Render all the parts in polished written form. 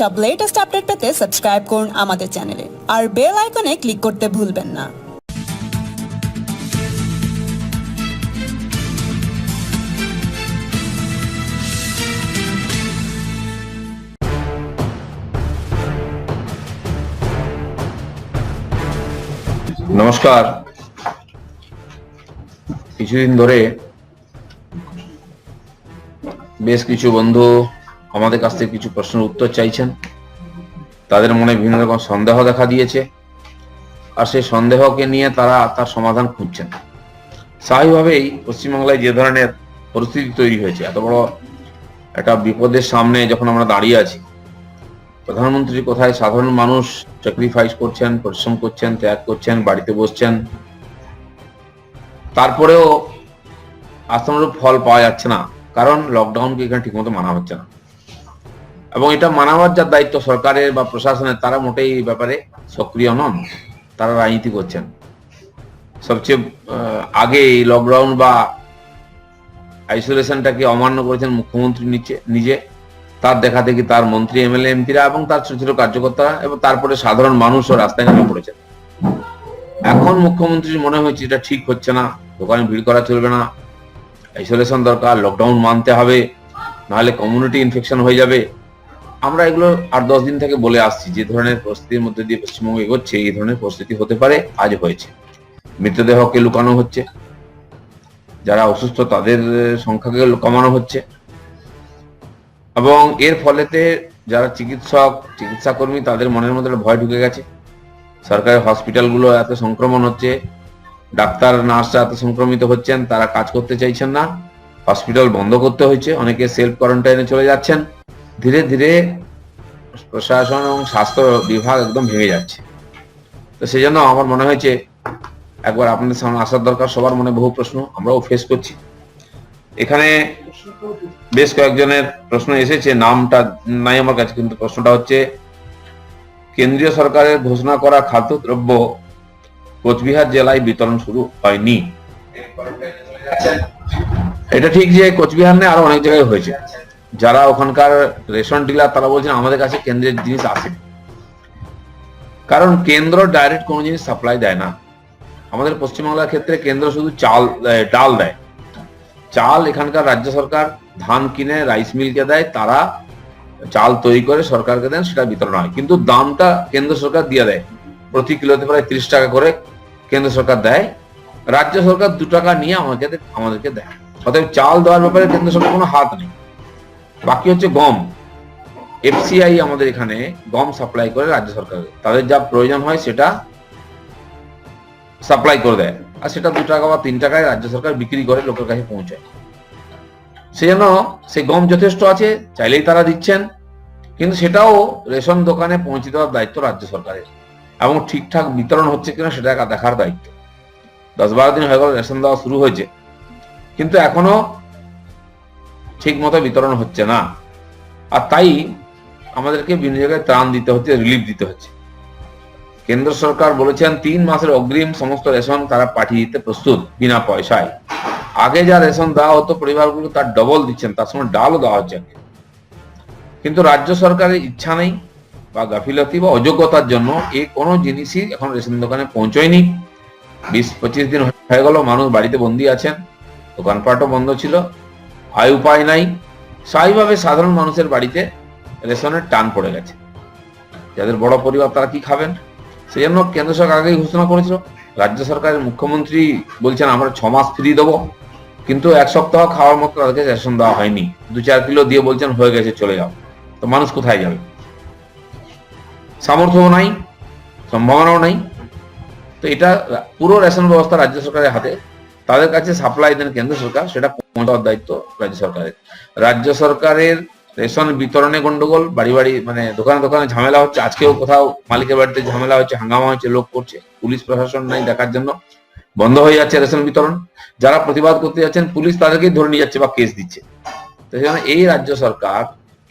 সব latest update পেতে subscribe করুন আমাদের চ্যানেলে আর বেল আইকনে ক্লিক করতে ভুলবেন না। নমস্কার। কিছুদিন ধরে বেশ কিছু বন্ধু আমাদের কাছ থেকে কিছু প্রশ্নের উত্তর চাইছেন। তাদের মনে বিভিন্ন রকম সন্দেহ দেখা দিয়েছে, আর সেই সন্দেহকে নিয়ে তারা তার সমাধান খুঁজছেন। স্বাভাবিকভাবেই পশ্চিমবাংলায় যে ধরনের পরিস্থিতি তৈরি হয়েছে, এত বড় একটা বিপদের সামনে যখন আমরা দাঁড়িয়ে আছি, প্রধানমন্ত্রী কোথায়, সাধারণ মানুষ স্যাক্রিফাইস করছেন, পরিশ্রম করছেন, ত্যাগ করছেন, বাড়িতে বসছেন, তারপরেও আশানুরূপ ফল পাওয়া যাচ্ছে না, কারণ লকডাউনকে এখানে ঠিকমতো মানা হচ্ছে না। এবং এটা মানাবার যার দায়িত্ব সরকারের বা প্রশাসনের, তারা মোটেই এই ব্যাপারে সক্রিয় নন, তারা রাজনীতি করছেন। সবচেয়ে আগে এই লকডাউন বা আইসোলেশনটাকে অমান্য করেছেন মুখ্যমন্ত্রী নিজে, তার দেখা দেখি তার মন্ত্রী, এমএলএ, এমপিরা এবং তার ছোট ছোট কার্যকর্তারা, এবং তারপরে সাধারণ মানুষও রাস্তায় নেমে পড়েছেন। এখন মুখ্যমন্ত্রীর মনে হয়েছে এটা ঠিক হচ্ছে না, দোকানে ভিড় করা চলবে না, আইসোলেশন দরকার, লকডাউন মানতে হবে, নাহলে কমিউনিটি ইনফেকশন হয়ে যাবে। আমরা এগুলো 8-10 দিন থেকে বলে আসছি, যে ধরনের পরিস্থিতির মধ্যে দিয়ে পশ্চিমবঙ্গ এগোচ্ছে, এই ধরনের পরিস্থিতি হতে পারে, আজ হয়েছে। মৃতদেহকে লুকানো হচ্ছে, যারা অসুস্থ তাদের সংখ্যাকে কমানো হচ্ছে, এবং এর ফলেতে যারা চিকিৎসাকর্মী, তাদের মনের মধ্যে ভয় ঢুকে গেছে। সরকারি হসপিটালগুলো এত সংক্রমণ হচ্ছে, ডাক্তার নার্সরা এত সংক্রমিত হচ্ছেন, তারা কাজ করতে চাইছেন না, হসপিটাল বন্ধ করতে হয়েছে, অনেকে সেলফ কোয়ারেন্টাইনে চলে যাচ্ছেন। ধীরে ধীরে প্রশাসন এবং স্বাস্থ্য বিভাগ একদম ভেঙে যাচ্ছে। তো সেই জন্য আমার মনে হয়েছে একবার আপনাদের সামনে আসার দরকার। সবার মনে বহু প্রশ্ন, আমরাও ফেস করছি। এখানে বেশ কয়েকজনের প্রশ্ন এসেছে, নামটা নাই আমার কাছে, কিন্তু প্রশ্নটা হচ্ছে, কেন্দ্রীয় সরকারের ঘোষণা করা খাদ্যদ্রব্য কোচবিহার জেলায় বিতরণ শুরু হয়নি। এটা ঠিক যে কোচবিহার নেই, আরো অনেক জায়গায় হয়েছে। যারা ওখানকার রেশন ডিলার, তারা বলছেন আমাদের কাছে কেন্দ্রের জিনিস আসে, কারণ কেন্দ্র ডাইরেক্ট কোনো জিনিস সাপ্লাই দেয় না। আমাদের পশ্চিমবাংলার ক্ষেত্রে কেন্দ্র শুধু ডাল দেয়। চাল এখানকার রাজ্য সরকার ধান কিনে রাইস মিলকে দেয়, তারা চাল তৈরি করে সরকারকে দেন, সেটা বিতরণ হয়। কিন্তু দামটা কেন্দ্র সরকার দিয়ে দেয়, প্রতি কিলোতে প্রায় 30 টাকা করে কেন্দ্র সরকার দেয়, রাজ্য সরকার 2 টাকা নিয়ে আমাদেরকে দেয়। অতএব চাল দেওয়ার ব্যাপারে কেন্দ্র সরকার কোনো হাত নেই। বাকি হচ্ছে গম। এফসিআই আমাদের এখানে গম সাপ্লাই করে রাজ্য সরকারকে, তাদের যা প্রয়োজন হয় সেটা সাপ্লাই করে দেয়, আর সেটা 2 টাকা বা 3 টাকায় রাজ্য সরকার বিক্রি করে লোকের কাছে পৌঁছায়। সেজন্য সেই গম যথেষ্ট আছে, চাইলেই তারা দিচ্ছেন, কিন্তু সেটাও রেশন দোকানে পৌঁছে দেওয়ার দায়িত্ব রাজ্য সরকারের, এবং ঠিকঠাক বিতরণ হচ্ছে কিনা সেটা দেখার দায়িত্ব। 10-12 দিন হয়ে গেল রেশন দেওয়া শুরু হয়েছে, কিন্তু এখনো ঠিক মতো বিতরণ হচ্ছে না। আর তাই আমাদেরকে বিভিন্ন জায়গায় ত্রাণ দিতে হচ্ছে, রিলিফ দিতে হচ্ছে। কেন্দ্র সরকার বলেছেন 3 মাসের অগ্রিম সমস্ত রেশন তারা পাঠিয়ে দিতে প্রস্তুত, বিনা পয়সায়। আগে যা রেশন দেওয়া হতো পরিবারগুলো, তার ডবল দিচ্ছেন, তার সঙ্গে ডালও দেওয়া হচ্ছে। কিন্তু রাজ্য সরকারের ইচ্ছা নেই, বা গাফিলতি বা অযোগ্যতার জন্য এই কোনো জিনিসই এখন রেশন দোকানে পৌঁছয়নি। 20-25 দিন হয়ে গেল, মানুষ বাড়িতে বন্দি আছেন, দোকানপাটও বন্ধ ছিল, আয় উপায় নাই। স্বাভাবিকভাবে সাধারণ মানুষের বাড়িতে রেশনের টান পড়ে গেছে। যাদের বড় পরিবার তারা কি খাবেন? সেই জন্য কেন্দ্র সরকার আগেই ঘোষণা করেছিল। রাজ্য সরকারের মুখ্যমন্ত্রী বলছেন আমরা 6 মাস ফ্রি দেবো, কিন্তু 1 সপ্তাহ খাওয়ার মতো তাদেরকে রেশন দেওয়া হয়নি। 2-4 কিলো দিয়ে বলছেন হয়ে গেছে, চলে যাও। তো মানুষ কোথায় যাবে? সামর্থ্যও নাই, সম্ভাবনাও নাই। তো এটা পুরো রেশন ব্যবস্থা রাজ্য সরকারের হাতে, তাদের কাছে সাপ্লাই দেন কেন্দ্র সরকার, সেটা পৌঁছানোর দায়িত্ব রাজ্য সরকারের। রাজ্য সরকারের রেশন বিতরণে গন্ডগোল, বাড়ি বাড়ি মানে দোকানে দোকানে ঝামেলা হচ্ছে। আজকেও কোথাও মালিকের বাড়িতে ঝামেলা হচ্ছে, হাঙ্গামা হচ্ছে, লোক করছে, পুলিশ প্রশাসন নাই দেখার জন্য, বন্ধ হয়ে যাচ্ছে রেশন বিতরণ। যারা প্রতিবাদ করতে যাচ্ছেন, পুলিশ তাদেরকেই ধরে নিয়ে যাচ্ছে বা কেস দিচ্ছে। তো সেখানে এই রাজ্য সরকার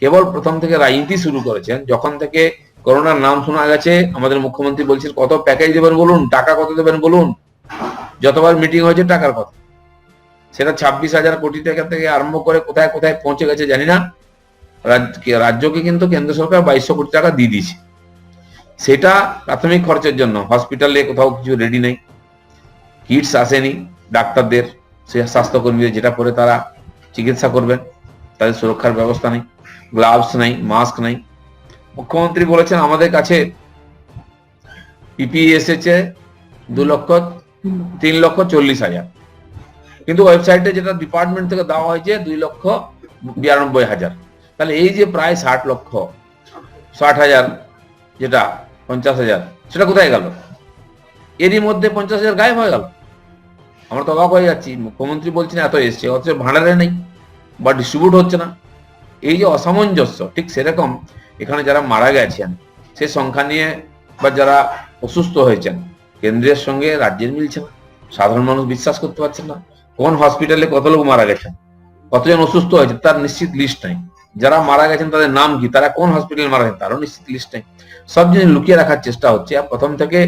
কেবল প্রথম থেকে রাজনীতি শুরু করেছেন, যখন থেকে করোনার নাম শোনা গেছে। আমাদের মুখ্যমন্ত্রী বলছেন কত প্যাকেজ দেবেন বলুন, টাকা কত দেবেন বলুন। যতবার মিটিং হয়েছে টাকার কথা, সেটা 26,000 কোটি টাকা থেকে আরম্ভ করে কোথায় কোথায় পৌঁছে গেছে জানি না। রাজ্যকে কিন্তু কেন্দ্র সরকার 2200 কোটি টাকা দিয়ে দিয়েছে। সেটা প্রাথমিক খরচের জন্য, হসপিটালে কোথাও কিছু রেডি নেই, কিটস আসেনি ডাক্তারদের, স্বাস্থ্যকর্মীদের যেটা পরে তারা চিকিৎসা করবেন, তাদের সুরক্ষার ব্যবস্থা নেই, গ্লাভস নাই, মাস্ক নাই। মুখ্যমন্ত্রী বলেছেন আমাদের কাছে পিপিই এসেছে 2,03,40,000, কিন্তু ওয়েবসাইটে যেটা ডিপার্টমেন্ট থেকে দেওয়া হয়েছে 2,92,000। তাহলে এই যে প্রায় 60,000 যেটা 50,000, সেটা কোথায় গেল? এরই মধ্যে 50,000 গায়েব হয়ে গেল। আমরা তো অবাক হয়ে যাচ্ছি, মুখ্যমন্ত্রী বলছেন এত এসছে, অথচ ভান্ডারে নেই বা ডিস্ট্রিবিউট হচ্ছে না। এই যে অসামঞ্জস্য, ঠিক সেরকম এখানে যারা মারা গেছেন সে সংখ্যা নিয়ে বা যারা অসুস্থ হয়েছেন, কেন্দ্রের সঙ্গে রাজ্যের মিলছে না। সাধারণ মানুষ বিশ্বাস করতে পারছেন না কোন হসপিটালে কত লোক মারা গেছেন, কতজন অসুস্থ হয়েছে তার নিশ্চিত লিস্ট নেই। যারা মারা গেছেন তাদের নাম কি, তারা কোন হসপিটালে মারা গেছেন তারও নিশ্চিত লিস্ট নেই। সব জিনিস লুকিয়ে রাখার চেষ্টা হচ্ছে। প্রথম থেকে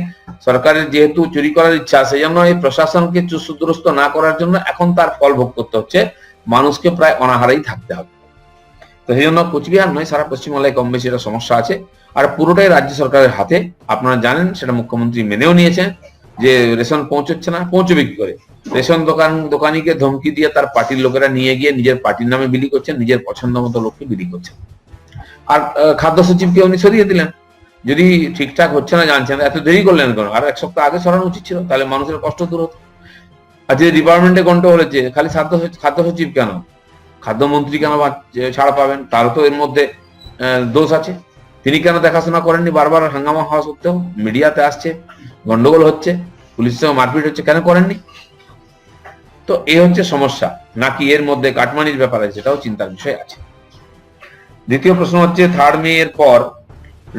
সরকারের যেহেতু চুরি করার ইচ্ছা, সেই জন্য এই প্রশাসনকে চুস্তদুরস্ত না করার জন্য এখন তার ফল ভোগ করতে হচ্ছে। মানুষকে প্রায় অনাহারেই থাকতে হবে। তো সেই জন্য কোচবিহার নয়, সারা পশ্চিমবাংলায় কম বেশি এটা সমস্যা আছে, আর পুরোটাই রাজ্য সরকারের হাতে। আপনারা জানেন, সেটা মুখ্যমন্ত্রী মেনেও নিয়েছেন যে রেশন পৌঁছচ্ছে না, পৌঁছবে কি করে? রেশন দোকানিকে ধমকি দিয়ে তার পার্টির লোকেরা নিয়ে গিয়ে নিজের পার্টির নামে বিলি করছেন, নিজের পছন্দ মতো লোককে বিলি করছেন। আর খাদ্য সচিবকে উনি সরিয়ে দিলেন। যদি ঠিকঠাক হচ্ছে না জানছেন, এত দেরি করলেন কেন? আর এক সপ্তাহ আগে সরানো উচিত ছিল, তাহলে মানুষের কষ্ট দূর হতো। আর যে ডিপার্টমেন্টে গন্ডগোল হয়েছে, খালি খাদ্য সচিব কেন, খাদ্যমন্ত্রী কেন ছাড়া পাবেন? তারও তো এর মধ্যে দোষ আছে। তিনি কেন দেখাশোনা করেননি? বারবার হাঙ্গামা হওয়া সত্ত্বেও মিডিয়াতে আসছে, গন্ডগোল হচ্ছে, পুলিশের সঙ্গে মারপিট হচ্ছে, কেন করেননি? তো এই হচ্ছে সমস্যা, নাকি এর মধ্যে কাটমানির ব্যাপার আছে, সেটাও চিন্তার বিষয় আছে। দ্বিতীয় প্রশ্ন হচ্ছে, 3 মে এর পর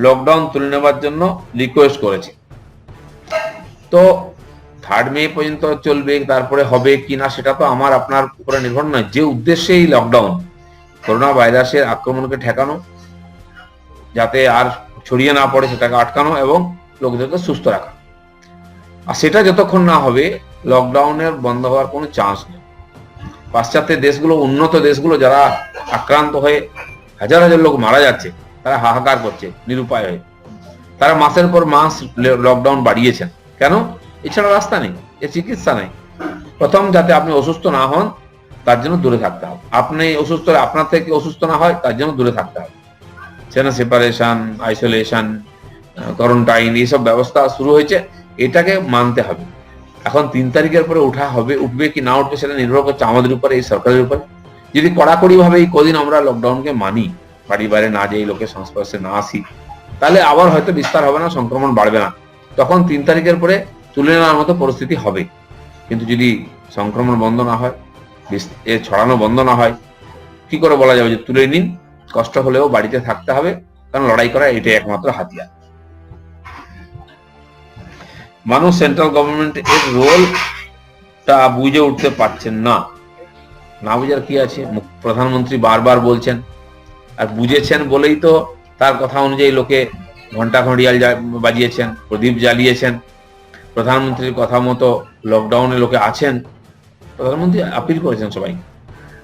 লকডাউন তুলে নেওয়ার জন্য রিকোয়েস্ট করেছে। তো 3 মে পর্যন্ত চলবে, তারপরে হবে কিনা সেটা তো আমার আপনার উপরে নির্ভর নয়। যে উদ্দেশ্যে এই লকডাউন, করোনা ভাইরাসের আক্রমণকে ঠেকানো, যাতে আর ছড়িয়ে না পড়ে সেটাকে আটকানো এবং লোকদেরকে সুস্থ রাখা, আর সেটা যতক্ষণ না হবে লকডাউনের বন্ধ হওয়ার কোনো চান্স নেই। পাশ্চাত্যের দেশগুলো, উন্নত দেশগুলো, যারা আক্রান্ত হয়ে হাজার হাজার লোক মারা যাচ্ছে, তারা হাহাকার করছে নিরুপায় হয়ে। তারা মাসের পর মাস লকডাউন বাড়িয়েছেন। কেন? এছাড়া রাস্তা নেই, এর চিকিৎসা নেই। প্রথম, যাতে আপনি অসুস্থ না হন তার জন্য দূরে থাকতে হবে। আপনি অসুস্থ, আপনার থেকে অসুস্থ না হয় তার জন্য দূরে থাকতে হবে। সেটা সেপারেশন, আইসোলেশন, কোয়ারেন্টাইন, এইসব ব্যবস্থা শুরু হয়েছে, এটাকে মানতে হবে। এখন 3 তারিখের পরে উঠবে কি না উঠবে সেটা নির্ভর করছে আমাদের উপরে, এই সরকারের উপরে। যদি কড়াকড়ি ভাবে এই কদিন আমরা লকডাউনকে মানি, বাড়ি বাইরে না যাই, লোকের সংস্পর্শে না আসি, তাহলে আবার হয়তো বিস্তার হবে না, সংক্রমণ বাড়বে না। তখন 3 তারিখের পরে তুলে নেওয়ার মতো পরিস্থিতি হবে। কিন্তু যদি সংক্রমণ বন্ধ না হয়, ছড়ানো বন্ধ না হয়, কি করে বলা যাবে যে তুলে নিন? কষ্ট হলেও বাড়িতে থাকতে হবে, কারণ লড়াই করা এটাই একমাত্র হাতিয়ার। মানুষ সেন্ট্রাল গভর্নমেন্ট এর রোলটা বুঝে উঠতে পারছেন না। না বুঝার কি আছে? প্রধানমন্ত্রী বারবার বলছেন, আর বুঝেছেন বলেই তো তার কথা অনুযায়ী লোকে ঘন্টা ঘড়িয়াল বাজিয়েছেন, প্রদীপ জ্বালিয়েছেন। প্রধানমন্ত্রীর কথা মতো লকডাউনে লোকে আছেন। প্রধানমন্ত্রী আপিল করেছেন সবাই,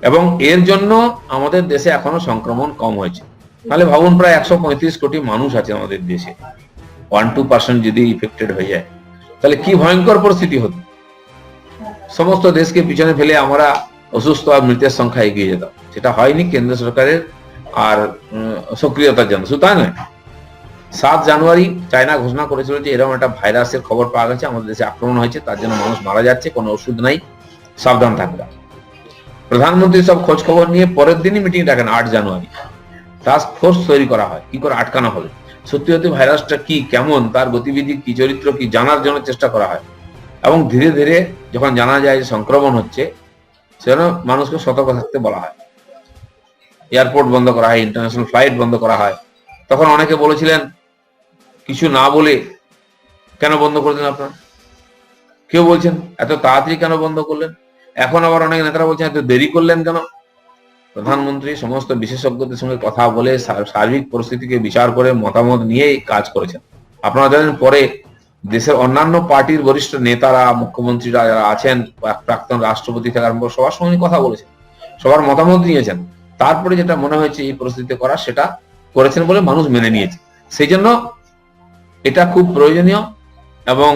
এবং এর জন্য আমাদের দেশে এখনো সংক্রমণ কম হয়েছে। তাহলে ভাবুন, প্রায় 135 কোটি মানুষ আছে আমাদের দেশে, 1-2% যদি ইফেক্টেড হয়ে যায়, তাহলে কি ভয়ঙ্কর পরিস্থিতি হতো। সমস্ত দেশকে পিছনে ফেলে আমরা অসুস্থ আর মৃতের সংখ্যা এগিয়ে যেতাম। সেটা হয়নি কেন্দ্র সরকারের আর সক্রিয়তার জন্য। শুধু তাই নয়, 7 জানুয়ারি চায়না ঘোষণা করেছিল যে এরকম একটা ভাইরাসের খবর পাওয়া গেছে, আমাদের দেশে আক্রমণ হয়েছে, তার জন্য মানুষ মারা যাচ্ছে, কোনো ওষুধ নাই, সাবধান থাকবে। প্রধানমন্ত্রী সব খোঁজ খবর নিয়ে পরের দিনই মিটিং ডাকেন, 8 জানুয়ারি। টাস্ক ফোর্স তৈরি করা হয়, কি করে আটকানো হবে, সত্যি সত্যি ভাইরাসটা কি, কেমন, তার গতিবিধি কি, চরিত্র কি, জানার জন্য চেষ্টা করা হয়। এবং ধীরে ধীরে যখন জানা যায় যে সংক্রমণ হচ্ছে, সেজন্য মানুষকে সতর্ক থাকতে বলা হয়। এয়ারপোর্ট বন্ধ করা হয়, ইন্টারন্যাশনাল ফ্লাইট বন্ধ করা হয়। তখন অনেকে বলেছিলেন, কিছু না বলে কেন বন্ধ করে দিলেন আপনারা? কেউ বলছেন এত তাড়াতাড়ি কেন বন্ধ করলেন? এখন আবার অনেক নেতারা বলছেন এত দেরি করলেন কেন? প্রধানমন্ত্রী সমস্ত বিশেষজ্ঞদের সঙ্গে কথা বলে সার্বিক পরিস্থিতিকে বিচার করে মতামত নিয়ে কাজ করেছেন। আপনারা জানেন, পরে দেশের অন্যান্য পার্টির বরিষ্ঠ নেতারা, মুখ্যমন্ত্রীরা যারা আছেন, প্রাক্তন রাষ্ট্রপতি থেকে আরম্ভ সবার সঙ্গে কথা বলেছেন, সবার মতামত নিয়েছেন। তারপরে যেটা মনে হয়েছে এই পরিস্থিতিতে করা, সেটা করেছেন বলে মানুষ মেনে নিয়েছে। সেই জন্য এটা খুব প্রয়োজনীয়। এবং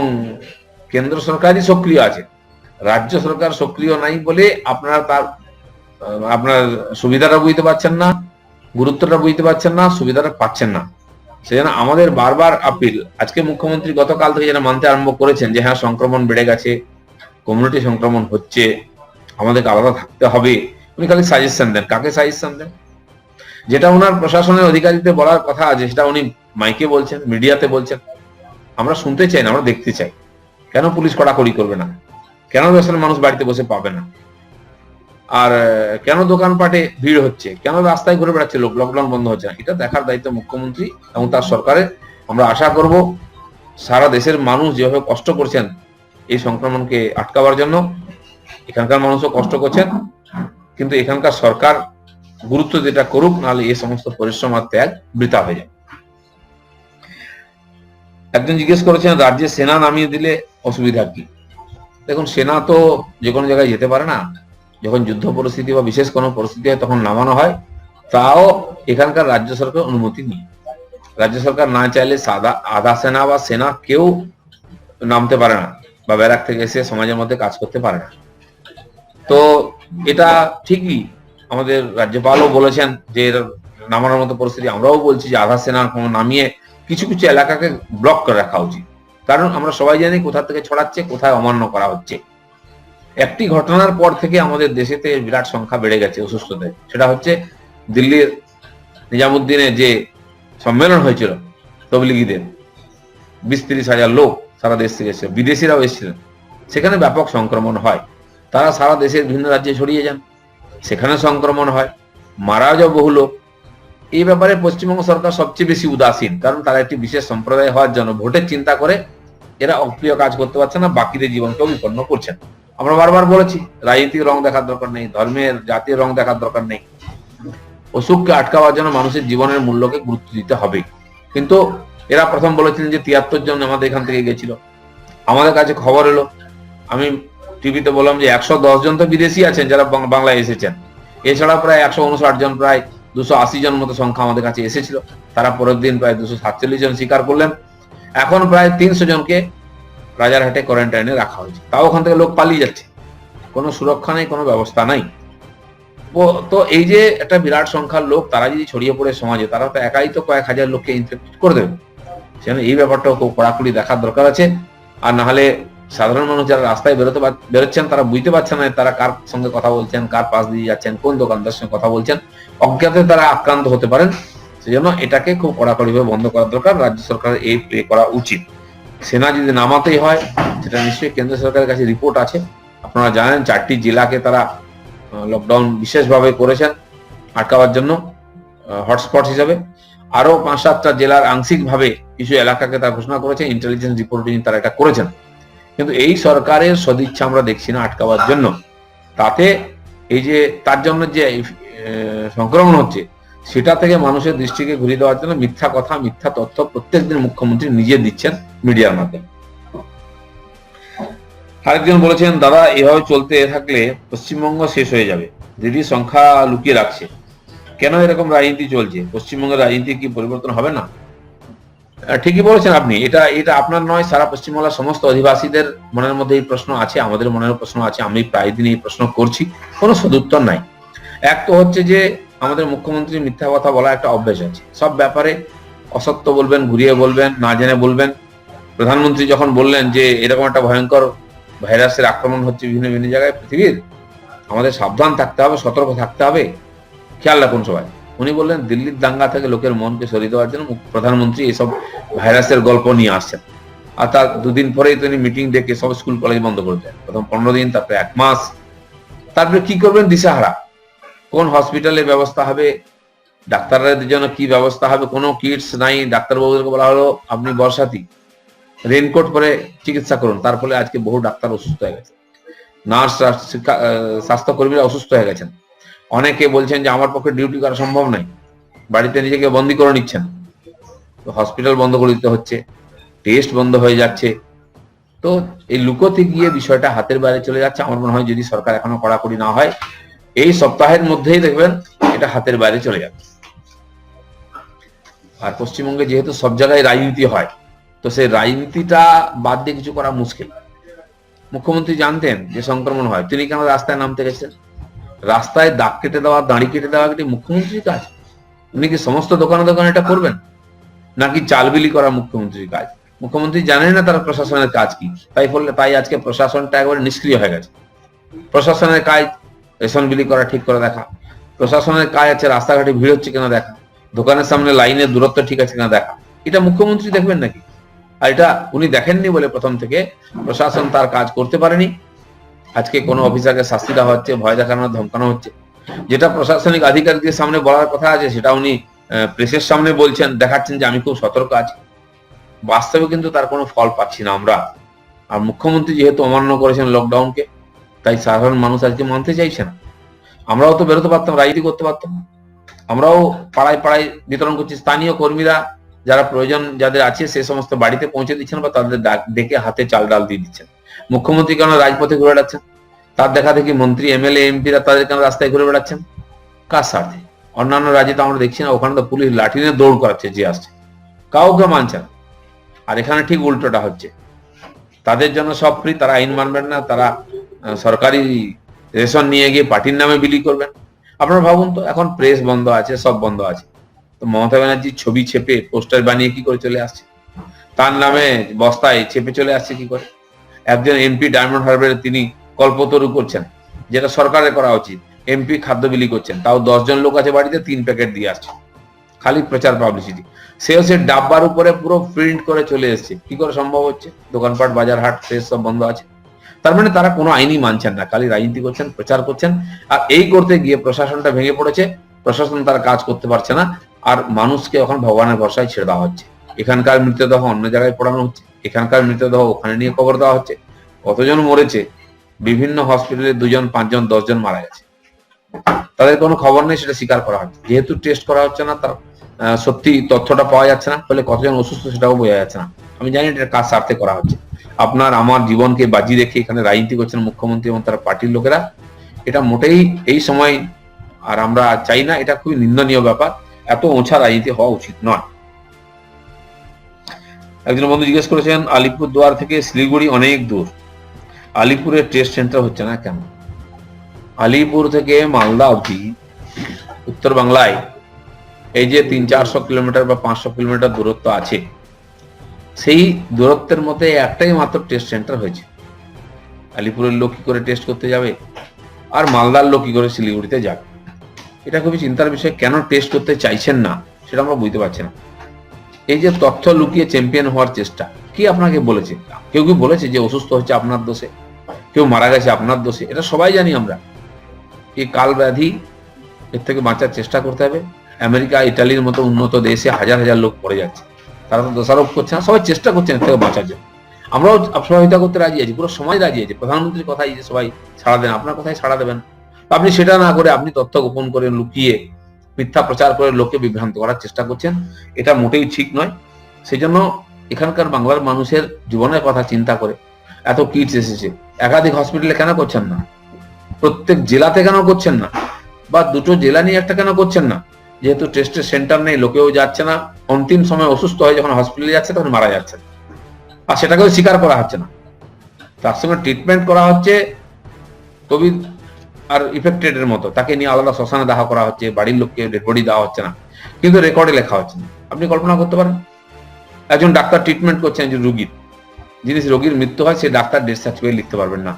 কেন্দ্র সরকারই সক্রিয় আছে, রাজ্য সরকার সক্রিয় নাই বলে আপনারা আপনার সুবিধাটা বুঝতে পারছেন না, গুরুত্বটা বুঝতে পারছেন না, সুবিধাটা পাচ্ছেন না। সেজন্য আমাদের বারবার আপিল, আজকে মুখ্যমন্ত্রী গতকাল থেকে যেটা মানতে আরম্ভ করেছেন যে হ্যাঁ সংক্রমণ বেড়ে গেছে, কমিউনিটি সংক্রমণ হচ্ছে, আমাদেরকে আলাদা থাকতে হবে, উনি খালি সাজেশন দেন। কাকে সাজেশন দেন? যেটা ওনার প্রশাসনের অধিকারীদের বলার কথা আছে সেটা উনি মাইকে বলছেন, মিডিয়াতে বলছেন। আমরা শুনতে চাই না, আমরা দেখতে চাই। কেন পুলিশ কড়াকড়ি করবে না? কেন দেশের মানুষ বাড়িতে বসে পাবে না? আর কেন দোকানপাটে ভিড় হচ্ছে? কেন রাস্তায় ঘুরে বেড়াচ্ছে লোক? লকডাউন বন্ধ হচ্ছে না? এটা দেখার দায়িত্ব মুখ্যমন্ত্রী এবং তার সরকারের। আমরা আশা করব সারা দেশের মানুষ যেভাবে কষ্ট করছেন এই সংক্রমণকে আটকাবার জন্য, এখানকার মানুষও কষ্ট করছেন, কিন্তু এখানকার সরকার গুরুত্ব যেটা করুক, নাহলে এই সমস্ত পরিশ্রম আর ত্যাগ বৃথা হয়ে যায়। একজন জিজ্ঞেস করেছেন রাজ্যে সেনা নামিয়ে দিলে অসুবিধা কি? দেখুন, সেনা তো যে কোনো জায়গায় যেতে পারে না। যখন যুদ্ধ পরিস্থিতি বা বিশেষ কোনো পরিস্থিতি হয় তখন নামানো হয়, তাও এখানকার রাজ্য সরকার অনুমতি নেই। রাজ্য সরকার না চাইলে আধা সেনা বা সেনা কেউ নামতে পারে না, বা ব্যারাক থেকে এসে সমাজের মধ্যে কাজ করতে পারে না। তো এটা ঠিকই আমাদের রাজ্যপালও বলেছেন যে এর নামানোর মতো পরিস্থিতি। আমরাও বলছি যে আধা সেনা নামিয়ে কিছু কিছু এলাকাকে ব্লক করে রাখা উচিত, কারণ আমরা সবাই জানি কোথা থেকে ছড়াচ্ছে, কোথায় অমান্য করা হচ্ছে। একটি ঘটনার পর থেকে আমাদের দেশেতে বিরাট সংখ্যা বেড়ে গেছে অসুস্থতায়। সেটা হচ্ছে দিল্লির নিজামুদ্দিনে যে সম্মেলন হয়েছিল তবলিগীদের, 20-30 হাজার লোক সারা দেশ থেকে এসেছে, বিদেশিরাও এসেছিলেন। সেখানে ব্যাপক সংক্রমণ হয়, তারা সারা দেশের ভিন্ন রাজ্যে ছড়িয়ে যান, সেখানে সংক্রমণ হয়, মারাও যায় বহু লোক। এই ব্যাপারে পশ্চিমবঙ্গ সরকার সবচেয়ে বেশি উদাসীন, কারণ তারা একটি বিশেষ সম্প্রদায় হওয়ার জন্য ভোটের চিন্তা করে এরা অপ্রিয় কাজ করতে পারছে না, বাকিদের জীবনকেও বিপন্ন করছেন। আমরা বারবার বলেছি রাজনীতির রং দেখার দরকার নেই, ধর্মের জাতির রং দেখার দরকার নেই। অসুখকে আটকাবার জন্য মানুষের জীবনের মূল্যকে গুরুত্ব দিতে হবে। কিন্তু এরা প্রথম বলেছিলেন যে 73 জন আমাদের এখান থেকে গেছিল। আমাদের কাছে খবর এলো, আমি টিভিতে বললাম যে 110 জন তো বিদেশি আছেন যারা বাংলায় এসেছেন। এছাড়া প্রায় 159 জন, প্রায় 280 জন মতো সংখ্যা আমাদের কাছে এসেছিল। তারা পরের দিন প্রায় 247 জন স্বীকার করলেন। এখন প্রায় 300 জনকে রাজারহাটে কোয়ারেন্টাইনে রাখা হয়েছে। তাও ওখান থেকে লোক পালিয়ে যাচ্ছে, কোনো সুরক্ষা নেই, কোনো ব্যবস্থা নাই। তো এই যে একটা বিরাট সংখ্যার লোক, তারা যদি ছড়িয়ে পড়ে সমাজে, তারা তো একাই তো কয়েক হাজার লোককে ইনফেক্ট করে দেবে। সেজন্য এই ব্যাপারটাও খুব কড়াকড়ি দেখার দরকার আছে। আর না হলে সাধারণ মানুষ যারা রাস্তায় বেরোচ্ছেন তারা বুঝতে পারছেন না তারা কার সঙ্গে কথা বলছেন, কার পাশ দিয়ে যাচ্ছেন, কোন দোকানদার সঙ্গে কথা বলছেন, অজ্ঞাতে তারা আক্রান্ত হতে পারেন। সেজন্য এটাকে খুব কড়াকড়িভাবে বন্ধ করা দরকার, রাজ্য সরকারের এই প্লে করা উচিত। সেনা যদি নামাতেই হয়, সেটা নিশ্চয়ই কেন্দ্র সরকারের কাছে রিপোর্ট আছে। আপনারা জানেন 4টি জেলাকে তারা লকডাউন বিশেষভাবে করেছেন আটকাবার জন্য, হটস্পট হিসাবে। আরো 5-7টা জেলার আংশিকভাবে কিছু এলাকাকে তারা ঘোষণা করেছে, ইন্টেলিজেন্স রিপোর্টিং তারা এটা করেছেন। কিন্তু এই সরকারের সদিচ্ছা আমরা দেখছি না আটকাবার জন্য। তাতে এই যে তার জন্য যে সংক্রমণ হচ্ছে, সেটা থেকে মানুষের দৃষ্টিকে ঘুরিয়ে দেওয়ার জন্য মিথ্যা কথা, মিথ্যা তথ্য প্রত্যেকদিন মুখ্যমন্ত্রী নিজে দিচ্ছেন মিডিয়ার মাধ্যমে। আরেকজন বলেছেন দাদা এভাবে চলতে থাকলে পশ্চিমবঙ্গ শেষ হয়ে যাবে, দিদি সংখ্যা লুকিয়ে রাখছে, কেন এরকম রাজনীতি চলছে? পশ্চিমবঙ্গের রাজনীতি কি পরিবর্তন হবে না? ঠিকই বলেছেন আপনি। এটা আপনার নয়, সারা পশ্চিমবাংলার সমস্ত অধিবাসীদের মনের মধ্যে এই প্রশ্ন আছে, আমাদের মনের প্রশ্ন আছে। আমি প্রায় দিন এই প্রশ্ন করছি, কোনো সদুত্তর নাই। এক তো হচ্ছে যে আমাদের মুখ্যমন্ত্রী মিথ্যা কথা বলা একটা অভ্যাস আছে, সব ব্যাপারে অসত্য বলবেন, ঘুরিয়ে বলবেন, না জেনে বলবেন। প্রধানমন্ত্রী যখন বললেন যে এরকম একটা ভয়ঙ্কর ভাইরাসের আক্রমণ হচ্ছে বিভিন্ন বিভিন্ন জায়গায় পৃথিবীর, আমাদের সাবধান থাকতে হবে, সতর্ক থাকতে হবে, খেয়াল রাখুন সবাই। উনি বললেন দিল্লির দাঙ্গা থেকে লোকের মনকে সরিয়ে দেওয়ার জন্য প্রধানমন্ত্রী এসব ভাইরাসের গল্প নিয়ে আসছেন। আর তার 2 দিন পরেই তিনি মিটিং ডেকে সব স্কুল কলেজ বন্ধ করে দেন। প্রথম 15 দিন, তারপরে 1 মাস। তারপরে কি করবেন দিশাহারা। কোন হসপিটালে ব্যবস্থা হবে, ডাক্তারদের জন্য কি ব্যবস্থা হবে, কোনো কিটস নাই। ডাক্তারবাবুদেরকে বলা হলো আপনি বর্ষাতি, রেনকোট পরে চিকিৎসা করুন। তার ফলে আজকে বহু ডাক্তার অসুস্থ হয়ে গেছে, নার্স, স্বাস্থ্যকর্মীরা অসুস্থ হয়ে গেছেন। অনেকে বলছেন যে আমার পক্ষে ডিউটি করা সম্ভব নয়, বাড়িতে নিজেকে বন্দি করে নিচ্ছেন। হসপিটাল বন্ধ করে দিতে হচ্ছে, টেস্ট বন্ধ হয়ে যাচ্ছে। তো এই লুকোতে গিয়ে বিষয়টা হাতের বাইরে চলে যাচ্ছে। আমার মনে হয় যদি সরকার এখনো কড়াকড়ি না হয়, এই সপ্তাহের মধ্যেই দেখবেন এটা হাতের বাইরে চলে যাবে। আর পশ্চিমবঙ্গে যেহেতু সব জায়গায় রাজনীতি হয়, তো সেই রাজনীতিটা বাদ দিয়ে কিছু করা মুশকিল। মুখ্যমন্ত্রী জানতেন যে সংক্রমণ হয়, তিনি কেন রাস্তায় নামতে গেছেন? রাস্তায় দাগ কেটে দেওয়া, দাঁড়ি কেটে দেওয়া কি মুখ্যমন্ত্রীর কাজ? উনি কি সমস্ত দোকানে দোকানে এটা করবেন, নাকি চাল বিলি করা মুখ্যমন্ত্রীর কাজ? মুখ্যমন্ত্রী জানেন না তার প্রশাসনের কাজ কি, তাই আজকে প্রশাসনটা একবারে নিষ্ক্রিয় হয়ে গেছে। প্রশাসনের কাজ রেশন বিলি করা, ঠিক করে দেখা। প্রশাসনের কাজ আছে রাস্তাঘাটে ভিড় হচ্ছে কিনা দেখা, দোকানের সামনে লাইনের দূরত্ব ঠিক আছে কিনা দেখা। এটা মুখ্যমন্ত্রী দেখবেন নাকি? আর এটা উনি দেখেননি বলে প্রথম থেকে প্রশাসন তার কাজ করতে পারেনি। আজকে কোনো অফিসারকে শাস্তি দেওয়া হচ্ছে, ভয় দেখানো, ধমকানো হচ্ছে। যেটা প্রশাসনিক আধিকারিকদের সামনে বলার কথা আছে সেটা উনি প্রেসের সামনে বলছেন, দেখাচ্ছেন যে আমি খুব সতর্ক আছি। বাস্তবে কিন্তু তার কোনো ফল পাচ্ছি না আমরা। আর মুখ্যমন্ত্রী যেহেতু অমান্য করেছেন লকডাউনকে, তাই সাধারণ মানুষ আজকে মানতে চাইছে না। আমরাও তো বেরোতে পারতাম, রাজনীতি করতে পারতাম। আমরাও পাড়ায় পাড়ায় বিতরণ করছি। স্থানীয় কর্মীরা যারা প্রয়োজন যাদের আছে সে সমস্ত বাড়িতে পৌঁছে দিচ্ছেন বা তাদের ডেকে হাতে চাল ডাল দিয়ে দিচ্ছেন। মুখ্যমন্ত্রী কেন রাজপথে ঘুরে বেড়াচ্ছেন? তার দেখা দেখি মন্ত্রী, এমএলএ, এমপিরা তাদের কেন রাস্তায় ঘুরে বেড়াচ্ছেন? কার স্বার্থে? অন্যান্য রাজ্যে তো আমরা দেখছি না, ওখানে তো পুলিশ লাঠি নিয়ে দৌড় করাচ্ছে যে আসছে, কাউকে মানছে না। আর এখানে ঠিক উল্টোটা হচ্ছে, তাদের জন্য সব ফ্রি, তারা আইন মানবেন না, তারা সরকারি রেশন নিয়ে গিয়ে পার্টির নামে বিলি করবেন। আপনারা ভাবুন তো, এখন প্রেস বন্ধ আছে, সব বন্ধ আছে, তো মমতা ব্যানার্জির ছবি ছেপে পোস্টার বানিয়ে কি করে চলে আসছে? তার নামে বস্তায় চেপে চলে আসছে কি করে? একজন এমপি ডায়মন্ড হারবারে তিনি কল্পতরু করছেন, যেটা সরকারের করা উচিত। এমপি খাদ্য বিলি করছেন, তাও 10 জন লোক আছে বাড়িতে, 3 প্যাকেট দিয়ে আসছে, খালি প্রচার পাবলিসিটি। সেও সে ডাব্বার উপরে পুরো প্রিন্ট করে চলে এসছে। কি করে সম্ভব হচ্ছে? দোকানপাট, বাজার হাট, প্রেস সব বন্ধ আছে। তার মানে তারা কোনো আইনই মানছেন না, খালি রাজনীতি করছেন, প্রচার করছেন। আর এই করতে গিয়ে প্রশাসনটা ভেঙে পড়েছে, প্রশাসন তার কাজ করতে পারছে না। আর মানুষকে এখন ভগবানের ভরসায় ছেড়ে দেওয়া হচ্ছে। এখানকার মৃতদেহ অন্য জায়গায় পড়ানো হচ্ছে, এখানকার মৃতদেহ ওখানে নিয়ে খবর দেওয়া হচ্ছে। কতজন মরেছে, বিভিন্ন হসপিটালে 2 জন, 5 জন, 10 জন মারা গেছে, তাদের কোনো খবর নেই, সেটা স্বীকার করা হচ্ছে। যেহেতু টেস্ট করা হচ্ছে না, তার সত্যি তথ্যটা পাওয়া যাচ্ছে না, ফলে কতজন অসুস্থ সেটাও বোঝা যাচ্ছে না। আমি জানি এটা কাজ স্বার্থে করা হচ্ছে। আপনার আমার জীবনকে বাজি রেখে এখানে রাজনীতি করছেন মুখ্যমন্ত্রী এবং তার পার্টির লোকেরা। এটা মোটেই এই সময় আর আমরা চাই না, এটা খুবই নিন্দনীয় ব্যাপার। এত ওছা রাজনীতি হওয়া উচিত নয়। একজন বন্ধু জিজ্ঞেস করেছেন, আলিপুরদুয়ার থেকে শিলিগুড়ি অনেক দূর, আলিপুরের টেস্ট সেন্টার হচ্ছে না কেন? আলিপুর থেকে মালদা অবধি উত্তর বাংলায় এই যে 300-400 কিলোমিটার বা 500 কিলোমিটার দূরত্ব আছে, সেই দূরত্বের মধ্যে একটাই মাত্র টেস্ট সেন্টার হয়েছে। আলিপুরের লোক কি করে টেস্ট করতে যাবে, আর মালদার লোক কি করে শিলিগুড়িতে যাবে? এটা খুবই চিন্তার বিষয়। কেন টেস্ট করতে চাইছেন না সেটা আমরা বুঝতে পারছি না। এই যে তথ্য লুকিয়ে চ্যাম্পিয়ন হওয়ার চেষ্টা, কি আপনাকে বলেছে? কেউ কি বলেছে যে অসুস্থ হচ্ছে আপনার দোষে, কেউ মারা গেছে আপনার দোষে? এটা সবাই জানি আমরা। এই কাল ব্যাধি, এর থেকে বাঁচার চেষ্টা করতে হবে। আমেরিকা, ইটালির মতো উন্নত দেশে হাজার হাজার লোক পড়ে যাচ্ছে, তারা তো দোষারোপ করছে না, সবাই চেষ্টা করছেন এর থেকে বাঁচার জন্য। আমরাও সহায়তা করতে রাজি আছি, পুরো সমাজ রাজি আছে। প্রধানমন্ত্রীর কথাই যে সবাই ছাড়া দেন, আপনার কথাই ছাড়া দেবেন। আপনি সেটা না করে আপনি তথ্য গোপন করে, লুকিয়ে, মিথ্যা প্রচার করে লোককে বিভ্রান্ত করার চেষ্টা করছেন। এটা মোটেই ঠিক নয়। সেই জন্য এখানকার বাংলার মানুষের জীবনের কথা চিন্তা করে এত কিটস এসেছে, একাধিক হসপিটালে কেন করছেন না? প্রত্যেক জেলাতে কেন করছেন না? বা 2টো জেলা নিয়ে একটা কেন করছেন না? যেহেতু টেস্টের সেন্টার নেই, লোকেও যাচ্ছে না, অন্তিম সময় অসুস্থ হয়ে যখন হসপিটালে যাচ্ছে তখন মারা যাচ্ছে, আর সেটাকেও স্বীকার করা হচ্ছে না। তার সঙ্গে ট্রিটমেন্ট করা হচ্ছে কোভিড আর ইফেক্টেড এর মতো, তাকে নিয়ে আলাদা শ্মশানে দেখা করা হচ্ছে, বাড়ির লোককে ডেড বডি দেওয়া হচ্ছে না, কিন্তু রেকর্ডে লেখা হচ্ছে না। আপনি কল্পনা করতে পারেন, একজন ডাক্তার ট্রিটমেন্ট করছেন একজন রোগীর, যিনি রোগীর মৃত্যু হয়, সেই ডাক্তার ডেথ সার্টিফিকেট লিখতে পারবেন না।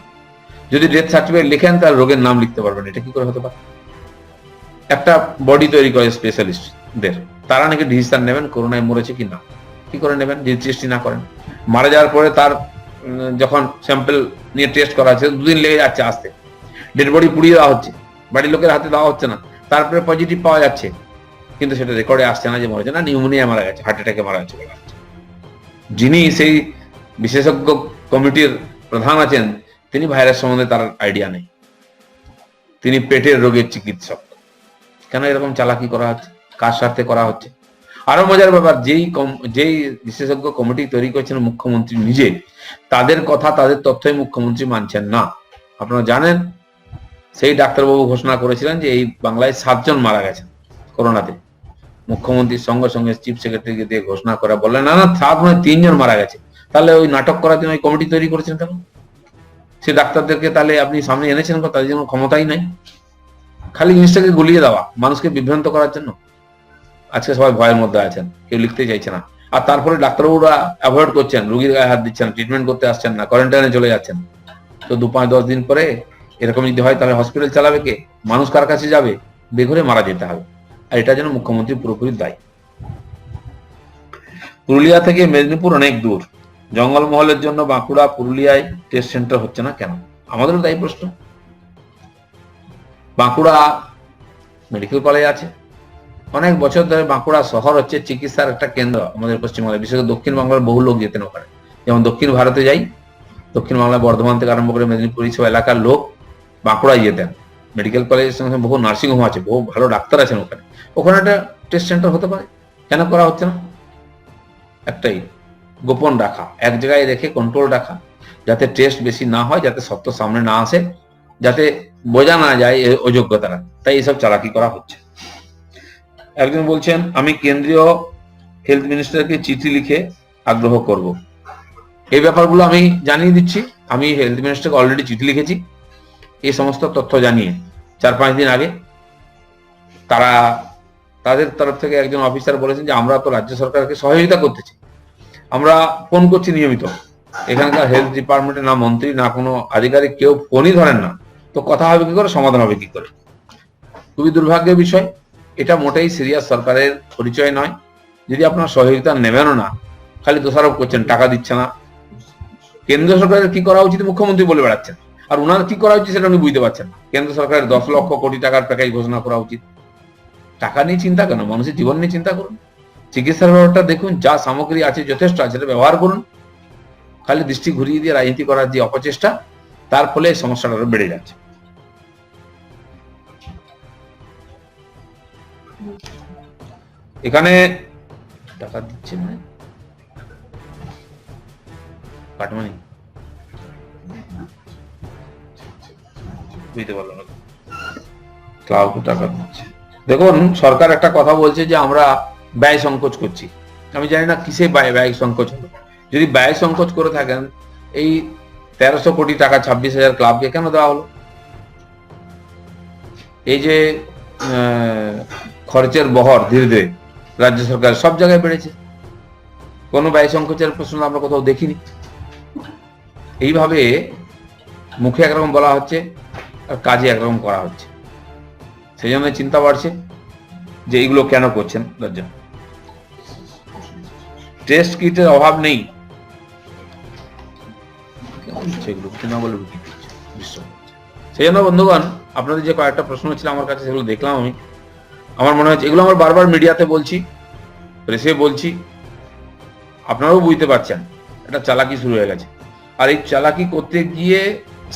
যদি ডেথ সার্টিফিকেট লিখেন তাহলে রোগের নাম লিখতে পারবেন। এটা কি করে হতে পারে? একটা বডি তৈরি করে স্পেশালিস্টদের, তারা নাকি ডিসিশন নেবেন করোনায় মরেছে কি না। কি করে নেবেন যদি টেস্টই না করেন? মারা যাওয়ার পরে তার যখন স্যাম্পল নিয়ে টেস্ট করা হচ্ছে, 2 দিন লেগে যাচ্ছে আসতে। ডেড বডি পুড়িয়ে দেওয়া হচ্ছে, বাড়ির লোকের হাতে দেওয়া হচ্ছে না, তারপরে পজিটিভ পাওয়া যাচ্ছে, কিন্তু সেটা রেকর্ডে আসছে না যে মরেছে, না নিউমোনিয়া মারা গেছে, হার্ট অ্যাটাকে মারা গেছে। যিনি সেই বিশেষজ্ঞ কমিটির প্রধান আছেন, তিনি ভাইরাস সম্বন্ধে তার আইডিয়া নেই, তিনি পেটের রোগের চিকিৎসক। কেন এরকম চালাকি করা হচ্ছে? কার স্বার্থে করা হচ্ছে? আরো মজার ব্যাপার, যেই বিশেষজ্ঞ কমিটি তৈরি করেছেন মুখ্যমন্ত্রী নিজে, তাদের কথা, তাদের তথ্যই মুখ্যমন্ত্রী মানছেন না। আপনারা জানেন সেই ডাক্তারবাবু ঘোষণা করেছিলেন যে এই বাংলায় 7 জন মারা গেছেন করোনাতে। মুখ্যমন্ত্রীর সঙ্গে সঙ্গে চিফ সেক্রেটারিকে দিয়ে ঘোষণা করা, বললেন না না 7 নয় 3 জন মারা গেছে। তাহলে ওই নাটক করার জন্য ওই কমিটি তৈরি করেছেন কেন? সে ডাক্তারদেরকে তাহলে আপনি সামনে এনেছেন, তাদের জন্য ক্ষমতাই নাই, খালি জিনিসটাকে গুলিয়ে দেওয়া, মানুষকে বিভ্রান্ত করার জন্য। আজকে সবাই ভয়ের মধ্যে আছেন, কেউ লিখতে চাইছে না। আর তারপরে ডাক্তারবাবুরা অ্যাভয়েড করছেন, রুগীর গায়ে হাত দিচ্ছেন, ট্রিটমেন্ট করতে আসছেন না, কোয়ারেন্টাইনে চলে যাচ্ছেন। তো 2-5-10 দিন পরে এরকম যদি হয় তাহলে হসপিটাল চালাবে কে? মানুষ কার কাছে যাবে? বেঘরে মারা যেতে হবে। আর এটা যেন মুখ্যমন্ত্রী পুরোপুরি দায়ী। পুরুলিয়া থেকে মেদিনীপুর অনেক দূর, জঙ্গলমহলের জন্য বাঁকুড়া পুরুলিয়ায় টেস্ট সেন্টার হচ্ছে না কেন? আমাদেরও দায়ী প্রশ্ন। বাঁকুড়া মেডিকেল কলেজ আছে, অনেক বছর ধরে বাঁকুড়া শহর হচ্ছে চিকিৎসার একটা কেন্দ্র আমাদের পশ্চিমবঙ্গে, বিশেষ করে দক্ষিণ বাংলার বহু লোক যেতেন ওখানে। যেমন দক্ষিণ ভারতে যাই, দক্ষিণ বাংলায় বর্ধমান থেকে আরম্ভ করে মেদিনীপুর এইসব এলাকার লোক বাঁকুড়ায় যেতেন। মেডিকেল কলেজের সঙ্গে বহু নার্সিংহোম আছে, বহু ভালো ডাক্তার আছেন ওখানে। ওখানে একটা টেস্ট সেন্টার হতে পারে, কেন করা হচ্ছে না? একটাই, গোপন রাখা, এক জায়গায় রেখে কন্ট্রোল রাখা, যাতে টেস্ট বেশি না হয়, যাতে সত্য সামনে না আসে, যাতে বোঝা না যায় অযোগ্যতারা। তাই এসব চালাকি করা হচ্ছে। একজন বলছেন আমি কেন্দ্রীয় হেলথ মিনিস্টারকে চিঠি লিখে আগ্রহ করব। এই ব্যাপারগুলো আমি জানিয়ে দিচ্ছি। আমি হেলথ মিনিস্টারকে অলরেডি চিঠি লিখেছি এই সমস্ত তথ্য জানিয়ে। 4-5 দিন আগে তাদের তরফ থেকে একজন অফিসার বলেছেন যে আমরা তো রাজ্য সরকারকে সহযোগিতা করতেছি, আমরা ফোন করছি নিয়মিত। এখানকার হেলথ ডিপার্টমেন্টের না মন্ত্রী না কোনো আধিকারিক কেউ ফোনই ধরেন না, তো কথা হবে কি করে, সমাধান হবে কি করে? খুবই দুর্ভাগ্যের বিষয়। এটা মোটেই সিরিয়াস সরকারের পরিচয় নয়। যদি আপনার সহযোগিতা নেবেনও না, খালি দোষারোপ করছেন, টাকা দিচ্ছে না। কেন্দ্র সরকারের কি করা উচিত মুখ্যমন্ত্রী বলে বেড়াচ্ছেন, আর ওনার কি করা উচিত সেটা উনি বুঝতে পারছেন। কেন্দ্র সরকারের 10 লক্ষ কোটি টাকার প্যাকেজ ঘোষণা করা উচিত। টাকা নিয়ে চিন্তা কেন, মানুষের জীবন নিয়ে চিন্তা করুন। চিকিৎসার ব্যাপারটা দেখুন, যা সামগ্রী আছে যথেষ্ট আছে, সেটা ব্যবহার করুন। খালি দৃষ্টি ঘুরিয়ে দিয়ে রাজনীতি করার যে অপচেষ্টা, তার ফলে এই সমস্যাটা আরো বেড়ে যাচ্ছে। এখানে টাকা দিচ্ছে মানে কাটমানি বুঝতে পারলো না, ক্লাউড টাকা দিচ্ছে। দেখুন, সরকার একটা কথা বলছে যে আমরা ব্যয় সংকোচ করছি। আমি জানি না কিসে ব্যয় সংকোচ হলো। যদি ব্যয় সংকোচ করে থাকেন, এই 1300 কোটি টাকা 26,000 ক্লাবকে কেন দেওয়া হলো? এই যে খরচের বহর ধীরে ধীরে রাজ্য সরকার সব জায়গায় বেড়েছে, কোনো ব্যয় সংকোচের প্রশ্ন আমরা কোথাও দেখিনি। এইভাবে মুখে একরকম বলা হচ্ছে আর কাজে একরকম করা হচ্ছে, সেই জন্য চিন্তা বাড়ছে যে এইগুলো কেন করছেন। লজ্জা। টেস্ট কিটের অভাব নেই, সেই জন্য বন্ধুগণ, আপনাদের যে কয়েকটা প্রশ্ন ছিল আমার কাছে, সেগুলো দেখলাম আমি। আমার মনে হচ্ছে এগুলো আমার বারবার মিডিয়াতে বলছি, প্রেসে বলছি, আপনারাও বুঝতে পারছেন এটা চালাকি শুরু হয়ে গেছে। আর এই চালাকি করতে গিয়ে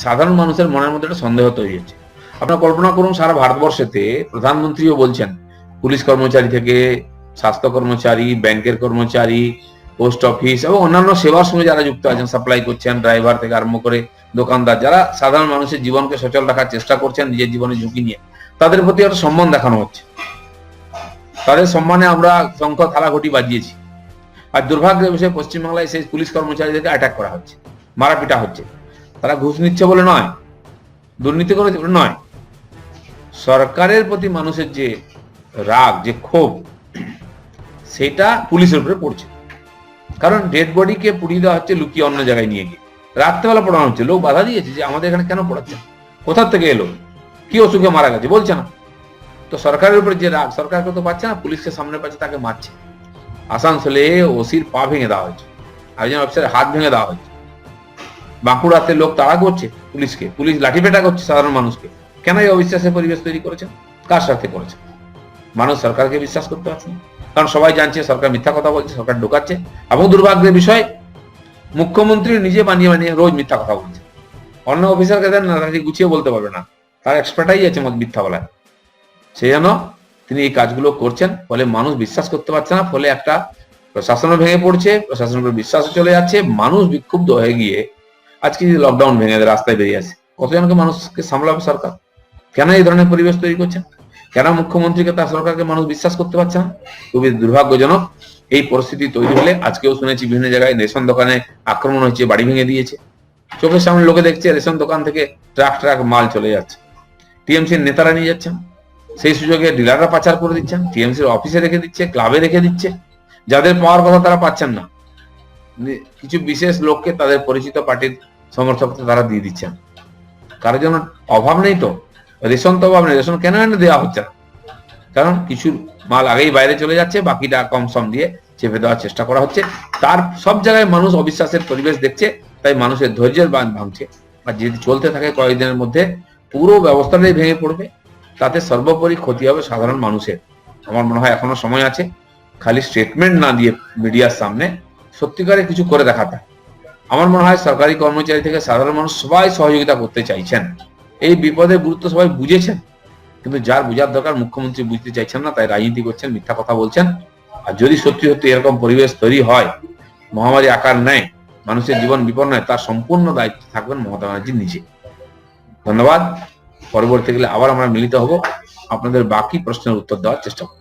সাধারণ মানুষের মনের মধ্যে একটা সন্দেহ তৈরি হচ্ছে। আপনারা কল্পনা করুন, সারা ভারতবর্ষেতে প্রধানমন্ত্রীও বলছেন, পুলিশ কর্মচারী থেকে স্বাস্থ্য কর্মচারী, ব্যাংকের কর্মচারী, পোস্ট অফিস এবং অন্যান্য সেবার সঙ্গে যারা যুক্ত আছেন, সাপ্লাই করছেন, ড্রাইভার থেকে আরম্ভ করে দোকানদার, যারা সাধারণ মানুষের জীবনকে সচল রাখার চেষ্টা করছেন নিজের জীবনে ঝুঁকি নিয়ে, তাদের প্রতি একটা সম্মান দেখানো হচ্ছে। তাদের সম্মানে আমরা শঙ্খ থালা ঘটি বাজিয়েছি। আর দুর্ভাগ্যের বিষয়ে পশ্চিমবাংলায় সেই পুলিশ কর্মচারীদেরকে অ্যাটাক করা হচ্ছে, মারাপিটা হচ্ছে। তারা ঘুষ নিচ্ছে বলে নয়, দুর্নীতি করেছে বলে নয়, সরকারের প্রতি মানুষের যে রাগ, যে ক্ষোভ, সেটা পুলিশের উপরে পড়ছে। কারণ ডেড বডিকে পুড়িয়ে দেওয়া হচ্ছে লুকিয়ে অন্য জায়গায় নিয়ে গিয়ে, রাত্রেবেলা পড়ানো হচ্ছে। লোক বাধা দিয়েছে যে আমাদের এখানে কেন পড়াচ্ছে, কোথার থেকে এলো, কি অসুখে মারা গেছে, বলছে না। তো সরকারের উপরে যে রাগ, সরকারকে তো পাচ্ছে না, পুলিশকে সামনে পাচ্ছে, তাকে মারছে। আসানসোলে ওসির পা ভেঙে দেওয়া হয়েছে, একজন অফিসারের হাত ভেঙে দেওয়া হয়েছে। বাঁকুড়াতে লোক তাড়া করছে পুলিশকে, পুলিশ লাঠিপেটা করছে সাধারণ মানুষকে। কেন এই অবিশ্বাসের পরিবেশ তৈরি করেছেন, কার সাথে করেছে? মানুষ সরকারকে বিশ্বাস করতে পারছে না, কারণ সবাই জানছে সরকার মিথ্যা কথা বলছে, সরকার ঢোকাচ্ছে। এবং দুর্ভাগ্যের বিষয়, মুখ্যমন্ত্রী নিজে বানিয়ে বানিয়ে রোজ মিথ্যা কথা বলছে। অন্য অফিসারকে দেন না, তাকে গুছিয়ে বলতে পারবে না, তার এক্সপার্টাই আছে মিথ্যা বলায়। সেই জন্য তিনি এই কাজগুলো করছেন, ফলে মানুষ বিশ্বাস করতে পারছে না, ফলে একটা প্রশাসনও ভেঙে পড়ছে, প্রশাসনের উপর বিশ্বাসও চলে যাচ্ছে। মানুষ বিক্ষুব্ধ হয়ে গিয়ে আজকে যদি লকডাউন ভেঙে দেয়, রাস্তায় বেরিয়ে আসে, কতজনকে মানুষকে সামলাবে সরকার? কেন এই ধরনের পরিবেশ তৈরি করছেন? কেন মুখ্যমন্ত্রীকে তার সরকারকে মানুষ বিশ্বাস করতে পারছে না? খুবই দুর্ভাগ্যজনক। এই পরিস্থিতি তৈরি হলে আজকেও শুনেছি বিভিন্ন জায়গায় রেশন দোকানে আক্রমণ হচ্ছে, বাড়ি ভেঙে দিয়েছে। চোখের সামনে লোকে দেখছে রেশন দোকান থেকে ট্রাক ট্রাক মাল চলে যাচ্ছে, টিএমসির নেতারা নিয়ে যাচ্ছেন, সেই সুযোগে ডিলাররা পাচার করে দিচ্ছেন, টিএমসির অফিসে রেখে দিচ্ছে, ক্লাবে রেখে দিচ্ছে। যাদের পাওয়ার কথা তারা পাচ্ছেন না, কিছু বিশেষ লোককে তাদের পরিচিত পার্টির সমর্থকদের তারা দিয়ে দিচ্ছেন। কারোর জন্য অভাব নেই তো, রেশন তো অভাব নেই, রেশন কেন এনে দেওয়া হচ্ছে না? কারণ কিছু মাল আগেই বাইরে চলে যাচ্ছে, বাকিটা কম সম দিয়ে চেপে দেওয়ার চেষ্টা করা হচ্ছে। তার সব জায়গায় মানুষ অবিশ্বাসের পরিবেশ দেখছে, তাই মানুষের ধৈর্যের বাঁধ ভাঙছে। আর যদি চলতে থাকে কয়েকদিনের মধ্যে পুরো ব্যবস্থাটাই ভেঙে পড়বে, তাতে সর্বোপরি ক্ষতি হবে সাধারণ মানুষের। আমার মনে হয় এখনো সময় আছে, খালি স্টেটমেন্ট না দিয়ে মিডিয়ার সামনে সত্যিকারে কিছু করে দেখাতে। আমার মনে হয় সরকারি কর্মচারী থেকে সাধারণ মানুষ সবাই সহযোগিতা করতে চাইছেন, এই বিপদের গুরুত্ব সবাই বুঝেছেন, কিন্তু যার বুঝার দরকার মুখ্যমন্ত্রী বুঝতে চাইছেন না, তাই রাজনীতি করছেন, মিথ্যা কথা বলছেন। আর যদি সত্যি সত্যি এরকম পরিবেশ তৈরি হয়, মহামারী আকার নেয়, মানুষের জীবন বিপন্ন হয়, তার সম্পূর্ণ দায়িত্ব থাকবেন মমতা ব্যানার্জির নিজে। ধন্যবাদ। পরবর্তীকালে আবার আমরা মিলিত হব, আপনাদের বাকি প্রশ্নের উত্তর দেওয়ার চেষ্টা করব।